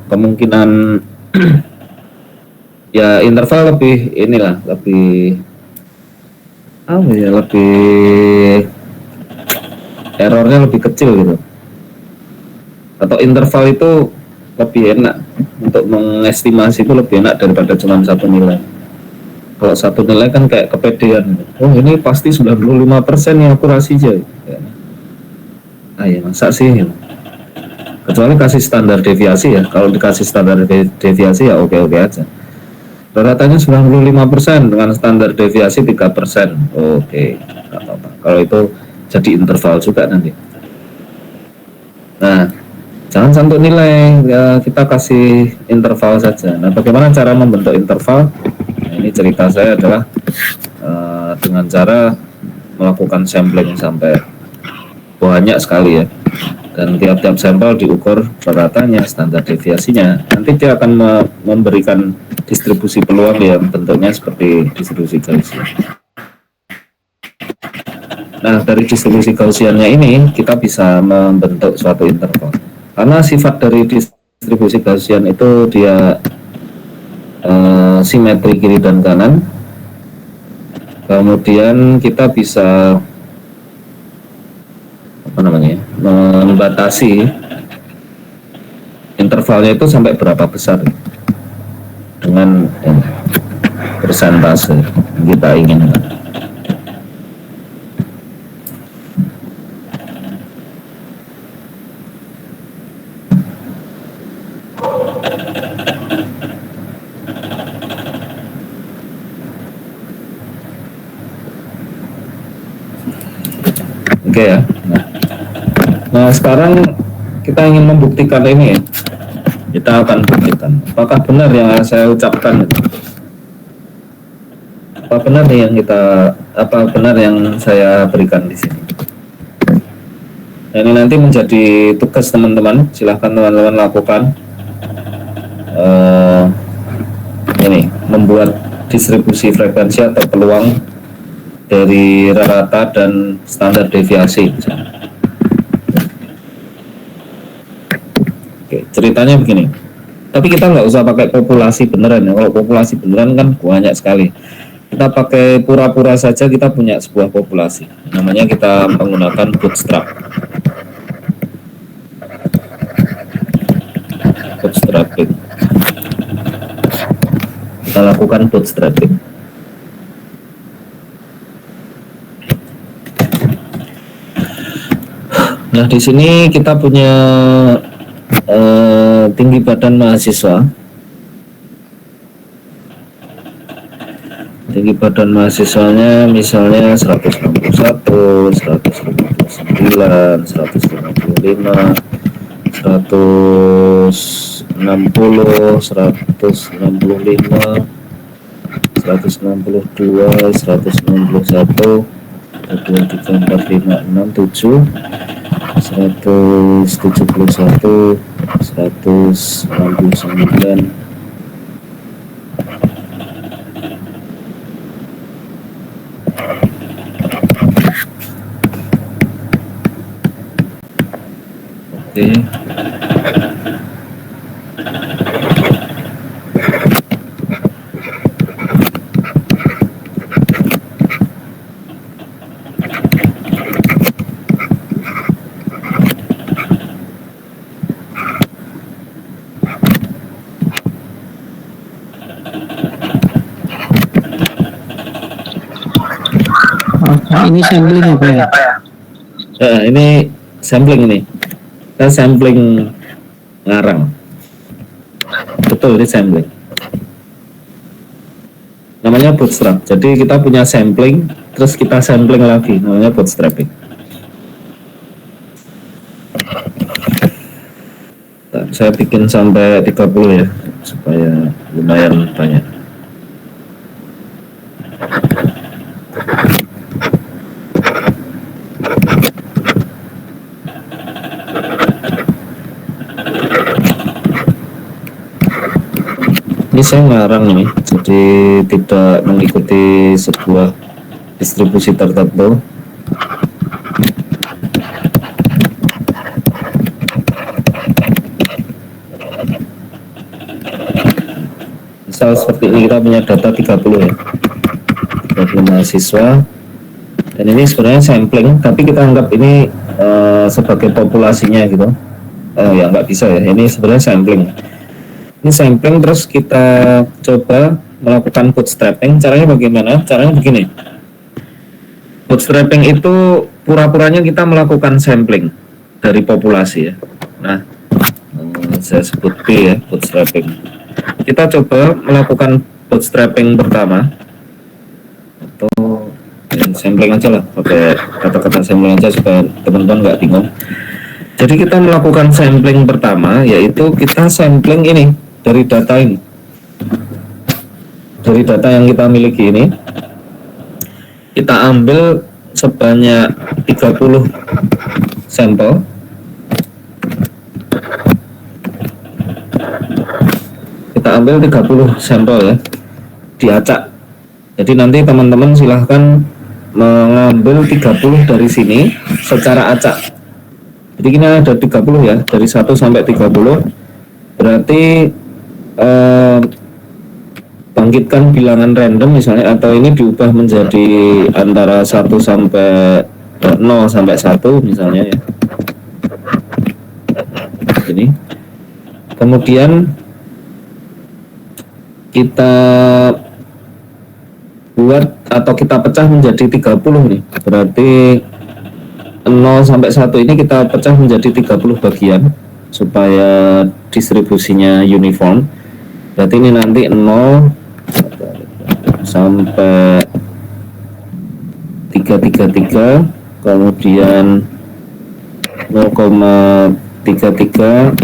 kemungkinan ya interval lebih inilah, lebih apa ya, lebih errornya lebih kecil gitu, atau interval itu lebih enak untuk mengestimasi, itu lebih enak daripada cuma satu nilai. Kalau satu nilai kan kayak kepedean, oh ini pasti 95% yang akurasi aja ya. Ya masa sih gitu. Kecuali kasih standar deviasi ya. Kalau dikasih standar deviasi ya oke-oke aja. Rata-ratanya 95% dengan standar deviasi 3%, oke, nggak apa-apa. Kalau itu jadi interval juga nanti. Nah, jangan satu nilai ya, kita kasih interval saja. Nah, bagaimana cara membentuk interval? Nah, ini cerita saya adalah dengan cara melakukan sampling sampai banyak sekali ya, dan tiap-tiap sampel diukur ratanya, standar deviasinya. Nanti dia akan memberikan distribusi peluang yang bentuknya seperti distribusi Gaussian. Nah, dari distribusi Gaussiannya ini kita bisa membentuk suatu interval. Karena sifat dari distribusi Gaussian itu dia simetri kiri dan kanan. Kemudian kita bisa membatasi intervalnya itu sampai berapa besar dengan persentase yang kita inginkan. Oke ya. Nah, sekarang kita ingin membuktikan ini ya. Kita akan buktikan apakah benar yang saya ucapkan itu. Apa benar yang saya berikan di sini. Nah, ini nanti menjadi tugas teman-teman. Silahkan teman-teman lakukan. Ini membuat distribusi frekuensi atau peluang dari rata dan standar deviasi. Oke, ceritanya begini. Tapi kita nggak usah pakai populasi beneran ya. Kalau populasi beneran kan banyak sekali. Kita pakai pura-pura saja kita punya sebuah populasi. Namanya kita menggunakan bootstrap. Bootstrapping. Kita lakukan bootstrapping. Nah, di sini kita punya tinggi badan mahasiswa. Tinggi badan mahasiswanya misalnya 161, 159, 155, 160, 165, 162, 161, 2, 3, 4, 5, 6, 7, 171, 169. Oke. Ini sampling apa ya? Ini sampling ini. Kita sampling ngarang. Betul, ini sampling. Namanya bootstrap. Jadi kita punya sampling, terus kita sampling lagi. Namanya bootstrapping. Nah, saya bikin sampai 30 ya, supaya lumayan banyak. Ini saya ngarang nih, jadi tidak mengikuti sebuah distribusi tertentu. Misal seperti ini, kita punya data 30 ya, 30 mahasiswa, dan ini sebenarnya sampling, tapi kita anggap ini sebagai populasinya gitu. Ya nggak bisa ya, ini sebenarnya sampling. Ini sampling, terus kita coba melakukan bootstrapping. Caranya bagaimana? Caranya begini. Bootstrapping itu pura-puranya kita melakukan sampling dari populasi ya. Nah, saya sebut B ya, bootstrapping. Kita coba melakukan bootstrapping pertama, atau sampling aja lah, pakai kata-kata sampling aja supaya teman-teman nggak bingung. Jadi kita melakukan sampling pertama, yaitu kita sampling ini dari data ini, dari data yang kita miliki ini, kita ambil sebanyak 30 sampel. Kita ambil 30 sampel ya, diacak. Jadi nanti teman-teman silahkan mengambil 30 dari sini secara acak. Jadi ini ada 30 ya, dari 1 sampai 30. Berarti bangkitkan bilangan random misalnya, atau ini diubah menjadi antara 1 sampai 0 sampai 1 misalnya ya. Ini. Kemudian kita buat atau kita pecah menjadi 30 nih. Berarti 0 sampai 1 ini kita pecah menjadi 30 bagian supaya distribusinya uniform. Berarti ini nanti 0 sampai 333, kemudian 0,33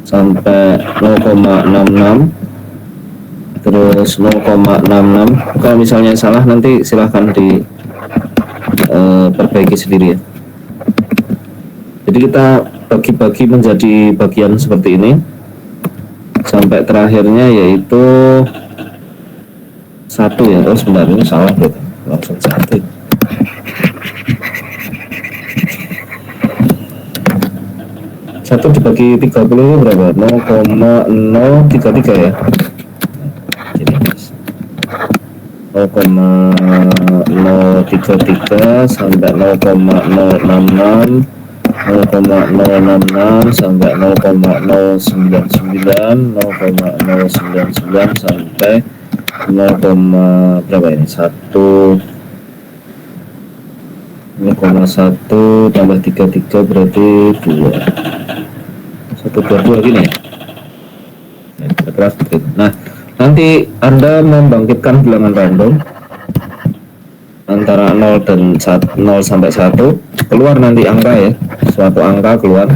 sampai 0,66, terus 0,66. Kalau misalnya salah nanti silahkan perbaiki sendiri ya. Jadi kita bagi-bagi menjadi bagian seperti ini sampai terakhirnya yaitu 1 ya. Oh sebentar, ini salah berarti, langsung 1. Satu dibagi 30 itu berapa? 0,033 ya. Jadi 0,033 sampai 0,066, 0,066 sampai 0,099, 0,099 sampai 0, berapa ini? 1, 0,1 tambah 33 berarti 2. 122 gini ya. Kira-kira seperti itu. Nah, nanti Anda membangkitkan bilangan random antara 0 dan 0 sampai 1, keluar nanti angka ya, suatu angka keluar.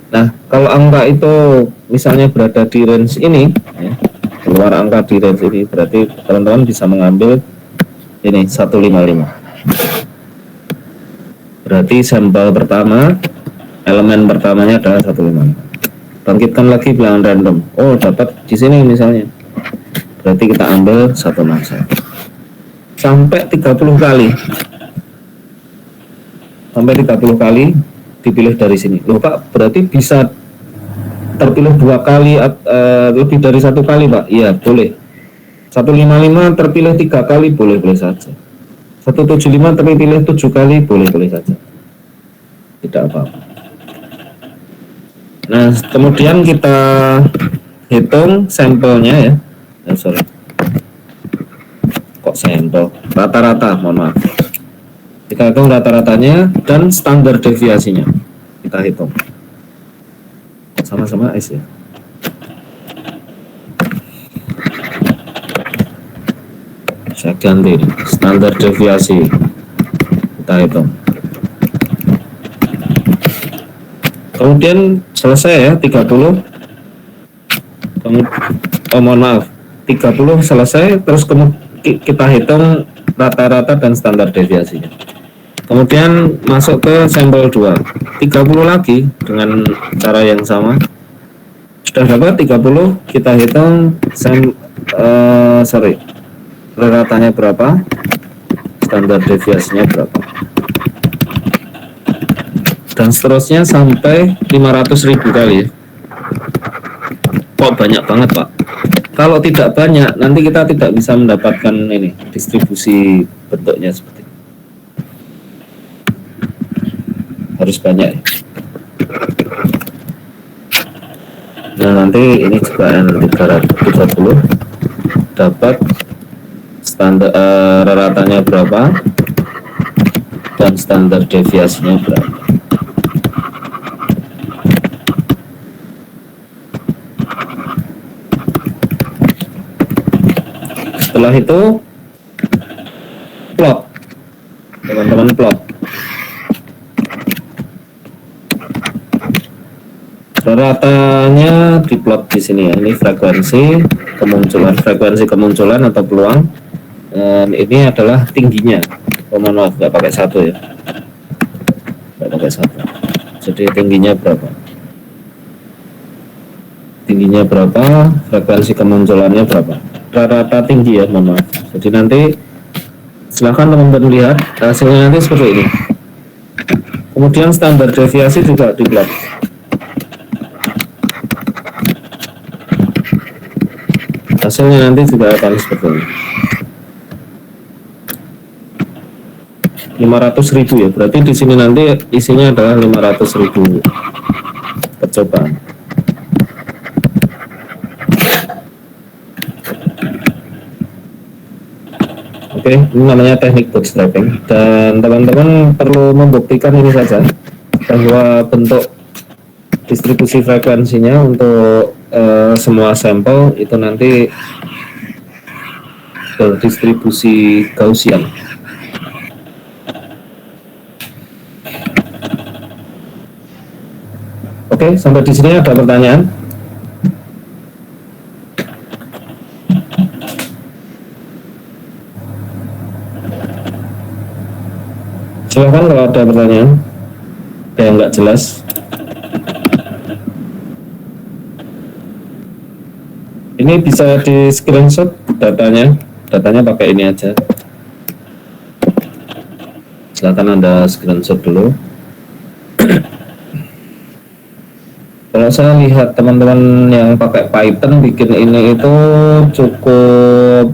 Nah, kalau angka itu misalnya berada di range ini ya, keluar angka di range ini, berarti teman-teman bisa mengambil ini 155. Berarti sampel pertama, elemen pertamanya adalah 155. Bangkitkan lagi bilangan random. Oh, dapat di sini misalnya. Berarti kita ambil 161. Sampai 30 kali. Sampai 30 kali dipilih dari sini. Loh Pak, berarti bisa terpilih 2 kali, lebih dari 1 kali Pak? Iya, boleh. 155 terpilih 3 kali, boleh-boleh saja. 175 terpilih 7 kali, boleh-boleh saja. Tidak apa-apa. Nah, kemudian kita hitung sampelnya ya. Sorry. Kok sampel? Rata-rata, mohon maaf. Kita hitung rata-ratanya dan standar deviasinya. Kita hitung. Sama-sama S ya. Saya ganti standar deviasi. Kita hitung. Kemudian selesai ya 30. Mohon maaf. 30 selesai, terus kita hitung rata-rata dan standar deviasinya. Kemudian masuk ke sampel 2. 30 lagi dengan cara yang sama. Sudah dapat 30, kita hitung rata-ratanya berapa, standar deviasinya berapa, dan seterusnya sampai 500.000 kali ya. Kok banyak banget Pak? Kalau tidak banyak, nanti kita tidak bisa mendapatkan ini distribusi bentuknya seperti ini. Harus banyak ya. Nah nanti ini juga N330 dapat standar rata-ratanya berapa dan standar deviasinya berapa. Setelah itu plot, teman-teman plot. Ratanya diplot di sini ya. Ini frekuensi kemunculan atau peluang. Dan ini adalah tingginya. Oh, maaf, nggak pakai 1 ya. Nggak pakai 1. Jadi tingginya berapa? Tingginya berapa? Frekuensi kemunculannya berapa? Rata-rata tinggi ya, mohon maaf. Jadi nanti silahkan teman-teman lihat hasilnya nanti seperti ini. Kemudian standar deviasi juga diplot. Hasilnya nanti juga akan seperti ini. 500.000 ya, berarti di sini nanti isinya adalah 500.000 percobaan. Oke, ini namanya teknik bootstrapping, dan teman-teman perlu membuktikan ini saja bahwa bentuk distribusi frekuensinya untuk semua sampel itu nanti berdistribusi Gaussian. Oke, sampai di sini ada pertanyaan? Silahkan kalau ada pertanyaan, ada yang nggak jelas. Ini bisa di screenshot datanya pakai ini aja. Silahkan Anda screenshot dulu. Kalau saya lihat teman-teman yang pakai Python bikin ini itu cukup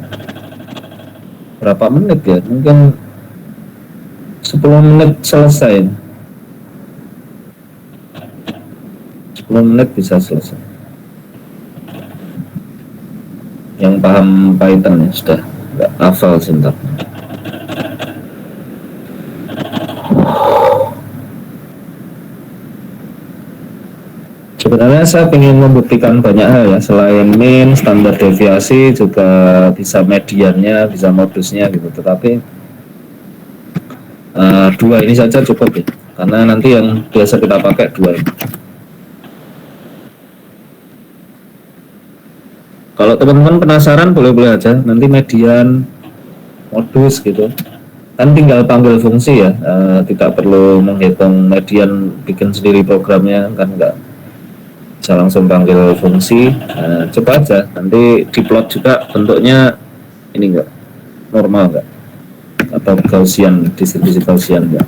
berapa menit ya? Mungkin 10 menit selesai. 10 menit bisa selesai. Yang paham Python ya sudah nggak hafal sintaknya. Sebenarnya saya ingin membuktikan banyak hal ya, selain min, standar deviasi, juga bisa mediannya, bisa modusnya gitu. Tetapi dua ini saja cukup ya, karena nanti yang biasa kita pakai dua ini. Kalau teman-teman penasaran boleh-boleh aja, nanti median, modus gitu, kan tinggal panggil fungsi ya, tidak perlu menghitung median, bikin sendiri programnya, kan enggak, bisa langsung panggil fungsi. Coba aja, nanti diplot juga bentuknya ini enggak, normal enggak, atau Gaussian, distribusi Gaussian enggak.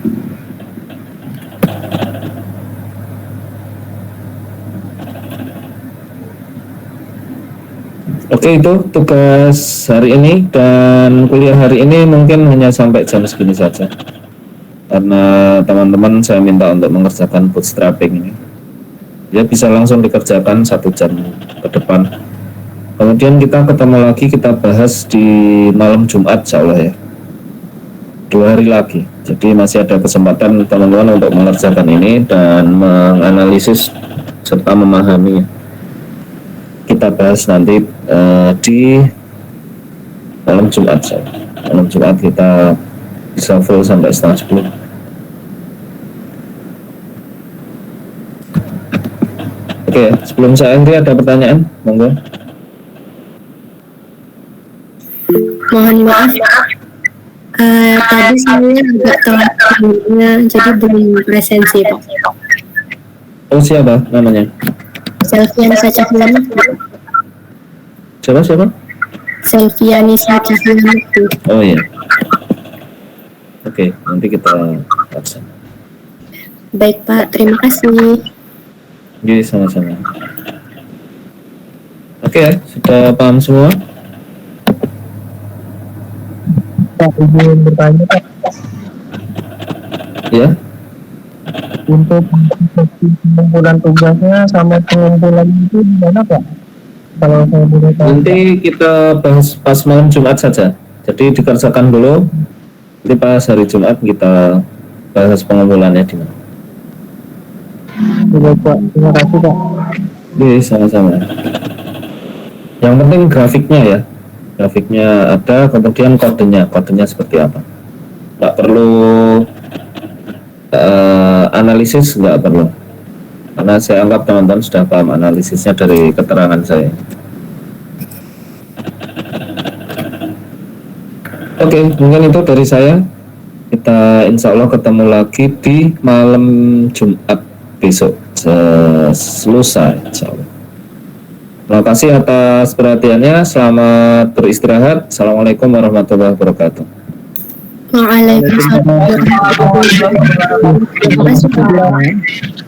Oke, itu tugas hari ini, dan kuliah hari ini mungkin hanya sampai jam segini saja, karena teman-teman saya minta untuk mengerjakan bootstrapping ini. Ya, bisa langsung dikerjakan 1 jam ke depan. Kemudian kita ketemu lagi, kita bahas di malam Jumat insya Allah ya, 2 hari lagi. Jadi masih ada kesempatan teman-teman untuk mengerjakan ini dan menganalisis serta memahami. Kita bahas nanti di malam Jumat saja. Malam Jumat kita bisa full sampai 9:30. Oke, sebelum saya akhiri ada pertanyaan, monggo. Mohon maaf. Tadi saya agak telat panggilnya, jadi belum presensi Pak. Oh, siapa namanya? Selvianisa Cahyana. Siapa? Selvianisa Cahyana. Oh iya. Oke, nanti kita absen. Baik Pak, terima kasih. Oke, sama-sama. Oke ya, sudah paham semua? Pak, izin bertanya Pak, Ya. untuk pengumpulan tugasnya sama pengumpulan itu gimana Pak? Kalau saya boleh tahu. Nanti kita bahas pas malam Jumat saja. Jadi dikerjakan dulu. Nanti pas hari Jumat kita bahas pengumpulannya di mana. Baik Pak, terima kasih Pak. Oke, sama-sama. Yang penting grafiknya ya. Grafiknya ada, kemudian kodenya seperti apa. Nggak perlu analisis, nggak perlu. Karena saya anggap teman-teman sudah paham analisisnya dari keterangan saya. Oke, mungkin itu dari saya. Kita insya Allah ketemu lagi di malam Jumat besok selesai insya Allah. Terima kasih atas perhatiannya. Selamat beristirahat. Assalamualaikum warahmatullahi wabarakatuh. Waalaikumsalam warahmatullahi wabarakatuh. Terima kasih Pak.